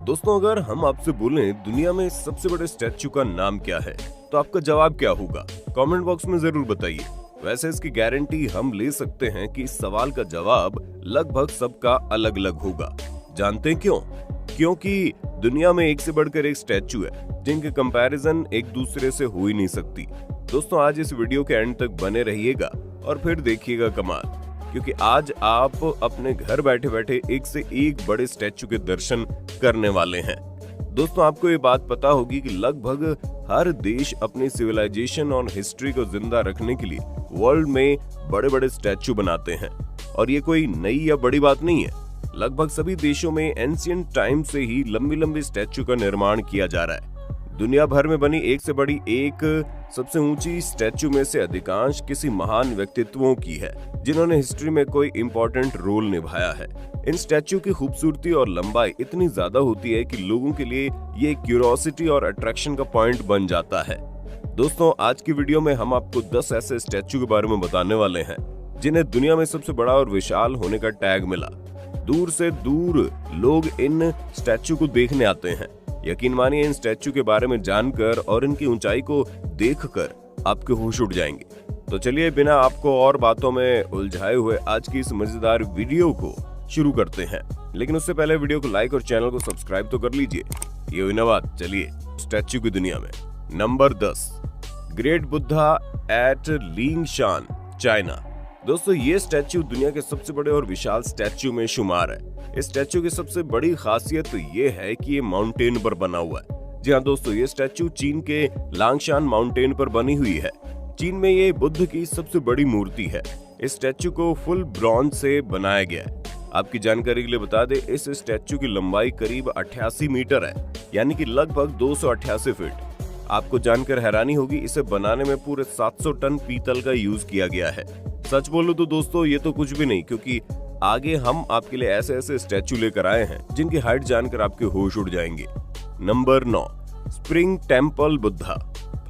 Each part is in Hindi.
दोस्तों, अगर हम आपसे बोलें दुनिया में सबसे बड़े स्टैच्यू का नाम क्या है, तो आपका जवाब क्या होगा? कमेंट बॉक्स में जरूर बताइए। वैसे इसकी गारंटी हम ले सकते हैं कि इस सवाल का जवाब लगभग सबका अलग अलग होगा। जानते हैं क्यों? क्योंकि दुनिया में एक से बढ़कर एक स्टैच्यू है जिनके कंपैरिजन एक दूसरे से हो ही नहीं सकती। दोस्तों, आज इस वीडियो के एंड तक बने रहिएगा और फिर देखिएगा कमाल, क्योंकि आज आप अपने घर बैठे बैठे एक से एक बड़े स्टैच्यू के दर्शन करने वाले हैं। दोस्तों, आपको ये बात पता होगी कि लगभग हर देश अपनी सिविलाइजेशन और हिस्ट्री को जिंदा रखने के लिए वर्ल्ड में बड़े बड़े स्टैच्यू बनाते हैं, और ये कोई नई या बड़ी बात नहीं है। लगभग सभी देशों में एंशिएंट टाइम से ही लंबी लंबी स्टैच्यू का निर्माण किया जा रहा है। दुनिया भर में बनी एक से बड़ी एक सबसे ऊंची स्टैच्यू में से अधिकांश किसी महान व्यक्तित्वों की है जिन्होंने हिस्ट्री में कोई इंपॉर्टेंट रोल निभाया है। इन स्टैच्यू की खूबसूरती और लंबाई इतनी ज्यादा होती है कि लोगों के लिए ये क्यूरियोसिटी और अट्रैक्शन का पॉइंट बन जाता है। दोस्तों, आज की वीडियो में हम आपको 10 ऐसे स्टैच्यू के बारे में बताने वाले हैं जिन्हें दुनिया में सबसे बड़ा और विशाल होने का टैग मिला। दूर से दूर लोग इन स्टैच्यू को देखने आते हैं। यकीन मानिए, इन स्टैच्यू के बारे में जानकर और इनकी ऊंचाई को देखकर आपके होश उड़ जाएंगे। तो चलिए, बिना आपको और बातों में उलझाए हुए आज की इस मजेदार वीडियो को शुरू करते हैं। लेकिन उससे पहले वीडियो को लाइक और चैनल को सब्सक्राइब तो कर लीजिए। ये हुई ना बात। चलिए स्टैच्यू की दुनिया में number 10, great Buddha at Lingshan, China. दोस्तों, ये स्टैच्यू दुनिया के सबसे बड़े और विशाल स्टैच्यू में शुमार है। इस स्टैच्यू की सबसे बड़ी खासियत तो ये है कि ये माउंटेन पर बना हुआ है। जी हाँ दोस्तों, ये स्टैच्यू चीन के लांगशान माउंटेन पर बनी हुई है। चीन में ये बुद्ध की सबसे बड़ी मूर्ति है। इस स्टैच्यू को फुल ब्रॉन्ज से बनाया गया है। आपकी जानकारी के लिए बता दें, इस स्टैच्यू की लंबाई करीब 88 मीटर है, यानी कि लगभग 288 फीट। आपको जानकर हैरानी होगी, इसे बनाने में पूरे 700 टन पीतल का यूज किया गया है। सच बोलूं तो दोस्तों, ये तो कुछ भी नहीं, क्योंकि आगे हम आपके लिए ऐसे ऐसे स्टैच्यू लेकर आए हैं जिनकी हाइट जानकर आपके होश उड़ जाएंगे। Number 9, spring temple Buddha.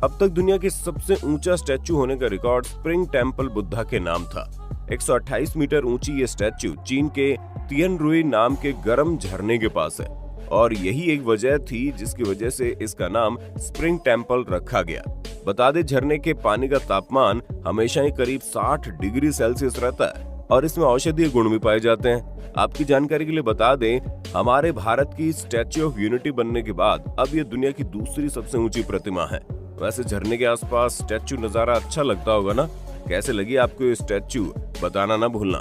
अब तक दुनिया की सबसे ऊंचा स्टैच्यू होने का रिकॉर्ड स्प्रिंग टेम्पल बुद्धा के नाम था। 128 मीटर ऊंची ये स्टैच्यू चीन के तियनरुई नाम के गर्म झरने के पास है, और यही एक वजह थी जिसकी वजह से इसका नाम स्प्रिंग टेम्पल रखा गया। बता दें, झरने के पानी का तापमान हमेशा ही करीब 60 डिग्री सेल्सियस रहता है, और इसमें औषधीय गुण भी पाए जाते हैं। आपकी जानकारी के लिए बता दें, हमारे भारत की स्टैच्यू ऑफ यूनिटी बनने के बाद अब ये दुनिया की दूसरी सबसे ऊंची प्रतिमा है। वैसे झरने के आसपास स्टैच्यू नजारा अच्छा लगता होगा ना? कैसे लगी आपको ये स्टैच्यू, बताना ना भूलना।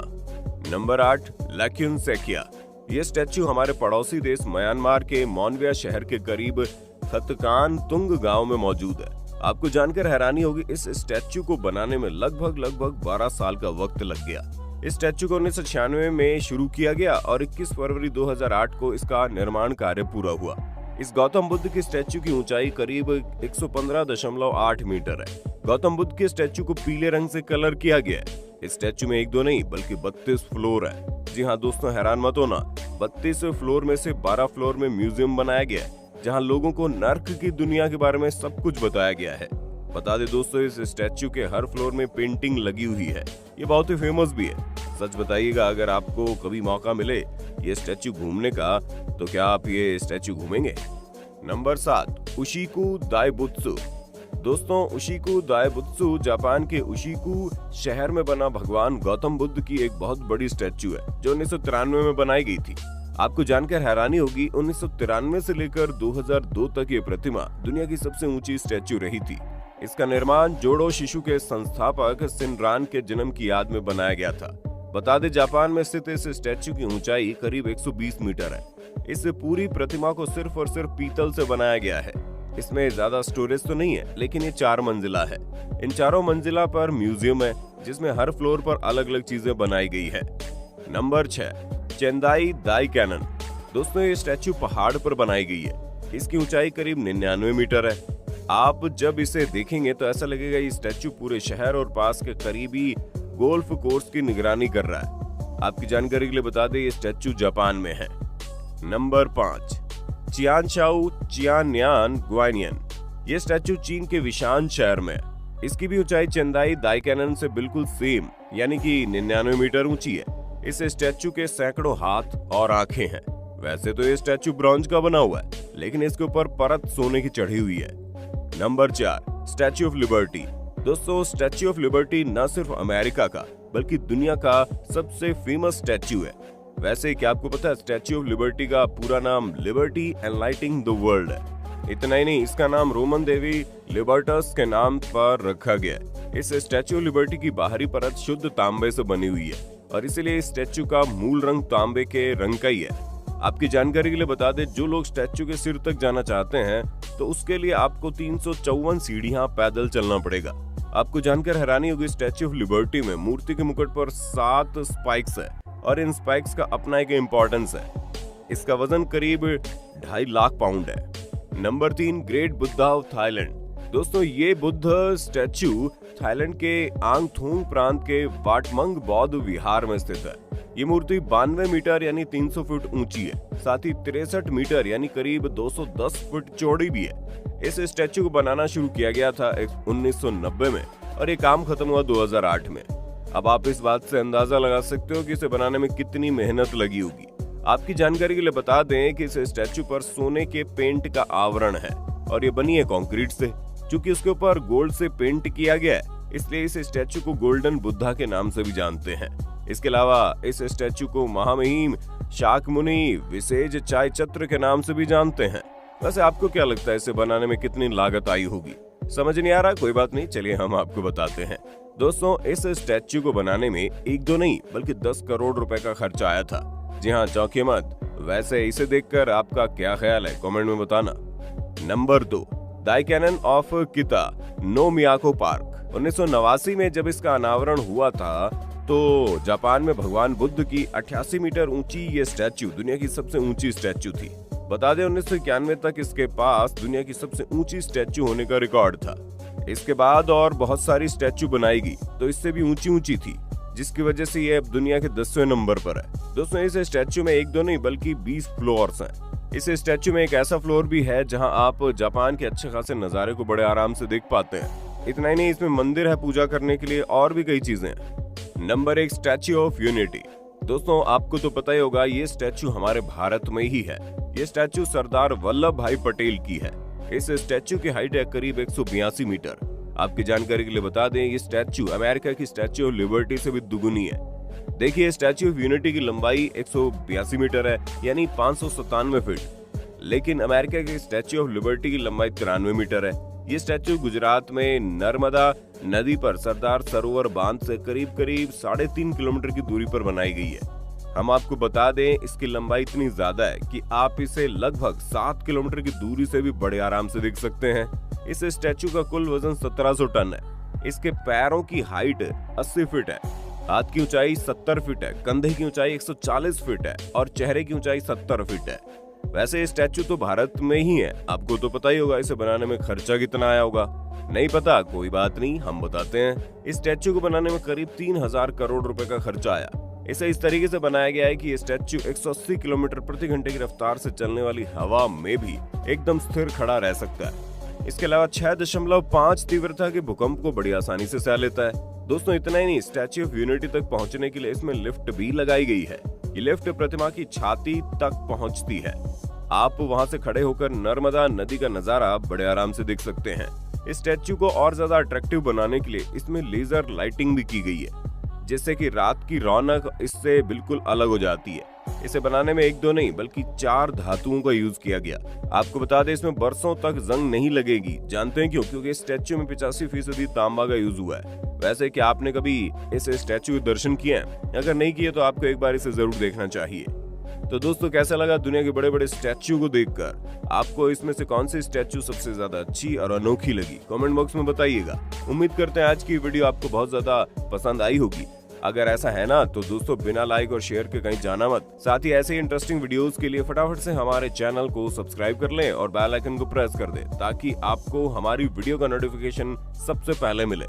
नंबर 8, लैक्यून सेकिया। ये स्टैच्यू हमारे पड़ोसी देश म्यांमार के मोनविया शहर के करीब खतकान तुंग गांव में मौजूद है। आपको जानकर हैरानी होगी, इस स्टैच्यू को बनाने में लगभग 12 साल का वक्त लग गया। इस स्टैच्यू को 1996 में शुरू किया गया और 21 फरवरी 2008 को इसका निर्माण कार्य पूरा हुआ। इस गौतम बुद्ध की स्टैच्यू की ऊंचाई करीब 115.8 मीटर है। गौतम बुद्ध के स्टैच्यू को पीले रंग से कलर किया गया है। इस स्टैच्यू में 1-2 नहीं बल्कि 32 फ्लोर है। जी हाँ दोस्तों, हैरान मत होना, 32 फ्लोर में से 12 फ्लोर में म्यूजियम बनाया गया है, जहाँ लोगों को नर्क की दुनिया के बारे में सब कुछ बताया गया है। बता दे दोस्तों, इस स्टैच्यू के हर फ्लोर में पेंटिंग लगी हुई है। ये बहुत ही फेमस भी है। सच बताइएगा, अगर आपको कभी मौका मिले ये स्टैच्यू घूमने का, तो क्या आप ये स्टैच्यू घूमेंगे? नंबर 7, उशिकु दाइबुत्सु। दोस्तों, उशिकु दाइबुत्सु जापान के उशिकु शहर में बना भगवान गौतम बुद्ध की एक बहुत बड़ी स्टैच्यू है, जो 1993 में बनाई गई थी। आपको जानकर हैरानी होगी, 1993 से लेकर 2002 तक ये प्रतिमा दुनिया की सबसे ऊंची स्टैच्यू रही थी। इसका निर्माण जोडो शिशु के संस्थापक शिनरान के जन्म की याद में बनाया गया था। बता दें, जापान में स्थित इस स्टैच्यू की ऊंचाई करीब 120 मीटर है। इस पूरी प्रतिमा को सिर्फ और सिर्फ पीतल से बनाया गया है। इसमें ज्यादा स्टोरेज तो नहीं है, लेकिन ये 4 मंजिला है। इन 4 मंजिला पर म्यूजियम है, जिसमें हर फ्लोर पर अलग अलग चीजें बनाई गई है। नंबर 6, चेंदाई दाई कैनन। दोस्तों, ये स्टैच्यू पहाड़ पर बनाई गई है। इसकी ऊंचाई करीब 99 मीटर है। आप जब इसे देखेंगे तो ऐसा लगेगा ये स्टैच्यू पूरे शहर और पास के करीबी गोल्फ कोर्स की निगरानी कर रहा है। आपकी जानकारी के लिए बता दें, ये स्टैच्यू जापान में है। नंबर 5, चियानशाऊ चियान्यान ग्वानियन। ये स्टैच्यू चीन के विशान शहर में है। इसकी भी ऊंचाई चेंदाई दाई कैनन से बिल्कुल सेम, यानी कि 99 मीटर ऊंची है। इस स्टैच्यू के सैकड़ों हाथ और आंखें हैं। वैसे तो ये स्टैचू ब्रॉन्ज का बना हुआ है, लेकिन इसके ऊपर परत सोने की चढ़ी हुई है। Number 4, statue of liberty. दोस्तों, स्टैचू ऑफ लिबर्टी न सिर्फ अमेरिका का बल्कि दुनिया का सबसे फेमस स्टैचू है। वैसे क्या आपको पता है, स्टैचू ऑफ लिबर्टी का पूरा नाम लिबर्टी एनलाइटिंग द वर्ल्ड है। इतना ही नहीं, इसका नाम रोमन देवी लिबर्टस के नाम पर रखा गया है। इस स्टैचू ऑफ लिबर्टी की बाहरी परत शुद्ध तांबे से बनी हुई है और इसीलिए इस स्टैचू का मूल रंग तांबे के रंग का ही है। आपकी जानकारी के लिए बता दें, जो लोग स्टैचू के सिर तक जाना चाहते हैं तो उसके लिए आपको 354 सीढ़ियां पैदल चलना पड़ेगा। आपको जानकर हैरानी होगी, स्टैचू ऑफ लिबर्टी में मूर्ति के मुकुट पर 7 स्पाइक्स है और इन स्पाइक्स का अपना एक इम्पोर्टेंस है। इसका वजन करीब 2.5 लाख पाउंड है। Number 3, great Buddha of Thailand. दोस्तों, ये बुद्ध स्टैचू थाईलैंड के आंगथोंग प्रांत के वाटमंग बौद्ध विहार में स्थित है। ये मूर्ति 92 मीटर यानी 300 फुट ऊंची है, साथ ही 63 मीटर यानी करीब 210 फुट चौड़ी भी है। इस स्टैचू को बनाना शुरू किया गया था 1990 में और ये काम खत्म हुआ 2008 में। अब आप इस बात से अंदाजा लगा सकते हो कि इसे बनाने में कितनी मेहनत लगी होगी। आपकी जानकारी के लिए बता दें कि इस स्टैचू पर सोने के पेंट का आवरण है और ये बनी है कंक्रीट से। चूंकि उसके ऊपर गोल्ड से पेंट किया गया है, इसलिए इस स्टैचू को गोल्डन बुद्धा के नाम से भी जानते हैं। इसके अलावा इस स्टैचू को महामहिम शाक्यमुनि विसेज चाय चत्र के नाम से भी जानते हैं। वैसे आपको क्या लगता है, इसे बनाने में कितनी लागत आई होगी? समझ नहीं आ रहा? कोई बात नहीं, चलिए हम आपको बताते हैं। दोस्तों, इस स्टैचू को बनाने में 1-2 नहीं बल्कि 10 करोड़ रुपए का खर्चा आया था। जी हाँ, चौंकिए मत। वैसे इसे देखकर आपका क्या ख्याल है, कमेंट में बताना। नंबर 2, दाइकैनन ऑफ किता नोमियाको पार्क। 1989 में जब इसका अनावरण हुआ था तो जापान में भगवान बुद्ध की 88 मीटर ऊंची ये स्टैचू दुनिया की सबसे ऊंची स्टैचू थी। बता दें, 1991 तक इसके पास दुनिया की सबसे ऊंची स्टैचू होने का रिकॉर्ड था। इसके बाद और बहुत सारी स्टैचू बनाई गई तो इससे भी ऊंची थी, जिसकी वजह से ये अब दुनिया के 10वें नंबर पर है। दोस्तों, इस स्टैचू में 1-2 नहीं बल्कि 20 फ्लोर्स हैं। इस स्टैचू में एक ऐसा फ्लोर भी है जहां आप जापान के अच्छे खासे नजारे को बड़े आराम से देख पाते हैं। इतना ही नहीं, इसमें मंदिर है पूजा करने के लिए और भी कई चीजें हैं। Number 1, statue of unity. दोस्तों, आपको तो पता ही होगा, ये स्टैचू हमारे भारत में ही है। ये स्टैचू सरदार वल्लभ भाई पटेल की है। इस स्टैचू की हाइट है करीब 182 मीटर। आपकी जानकारी के लिए बता दें, ये स्टैचू अमेरिका की स्टैचू ऑफ लिबर्टी से भी दुगुनी है। देखिए, स्टैचू ऑफ यूनिटी की लंबाई 182 मीटर है यानी 597 फीट, लेकिन अमेरिका की स्टैचू ऑफ लिबर्टी की लंबाई 93 मीटर है। ये स्टैचू गुजरात में नर्मदा नदी पर सरदार सरोवर बांध से करीब 3.5 किलोमीटर की दूरी पर बनाई गई है। हम आपको बता दें, इसकी लंबाई इतनी ज्यादा है कि आप इसे लगभग 7 किलोमीटर की दूरी से भी बड़े आराम से देख सकते हैं। इस स्टैचू का कुल वजन 1700 टन है। इसके पैरों की हाइट 80 फीट है, हाथ की ऊंचाई 70 फीट है, कंधे की ऊंचाई 140 फीट है और चेहरे की ऊंचाई 70 फीट है। वैसे ये स्टैचू तो भारत में ही है, आपको तो पता ही होगा इसे बनाने में खर्चा कितना आया होगा। नहीं पता? कोई बात नहीं, हम बताते हैं। इस स्टैचू को बनाने में करीब 3000 करोड़ रुपए का खर्चा आया। इसे इस तरीके से बनाया गया है कि ये स्टैचू 180 किलोमीटर प्रति घंटे की रफ्तार से चलने वाली हवा में भी एकदम स्थिर खड़ा रह सकता है। इसके अलावा 6.5 तीव्रता के भूकंप को बड़ी आसानी से सह लेता है। दोस्तों, इतना ही नहीं, स्टैचू ऑफ यूनिटी तक पहुंचने के लिए इसमें लिफ्ट भी लगाई गई है। ये लिफ्ट प्रतिमा की छाती तक पहुंचती है। आप वहां से खड़े होकर नर्मदा नदी का नजारा बड़े आराम से देख सकते हैं। इस स्टैचू को और ज्यादा अट्रैक्टिव बनाने के लिए इसमें लेजर लाइटिंग भी की गई है, जिससे कि रात की रौनक इससे बिल्कुल अलग हो जाती है। इसे बनाने में 1-2 नहीं बल्कि 4 धातुओं का यूज किया गया। आपको बता दें, इसमें बरसों तक जंग नहीं लगेगी। जानते हैं क्यों? क्योंकि इस स्टैचू में 85% तांबा का यूज हुआ है। वैसे क्या आपने कभी इस स्टैचू के दर्शन किए हैं? अगर नहीं किए तो आपको एक बार इसे जरूर देखना चाहिए। तो दोस्तों, कैसा लगा दुनिया के बड़े बड़े स्टैचू को देखकर? आपको इसमें से कौन सी स्टैचू सबसे ज्यादा अच्छी और अनोखी लगी? कमेंट बॉक्स में बताइएगा। उम्मीद करते हैं आज की वीडियो आपको बहुत ज्यादा पसंद आई होगी। अगर ऐसा है ना तो दोस्तों, बिना लाइक और शेयर के कहीं जाना मत। साथ ही ऐसे इंटरेस्टिंग वीडियोस के लिए फटाफट से हमारे चैनल को सब्सक्राइब कर लें और बेल आइकन को प्रेस कर दें, ताकि आपको हमारी वीडियो का नोटिफिकेशन सबसे पहले मिले।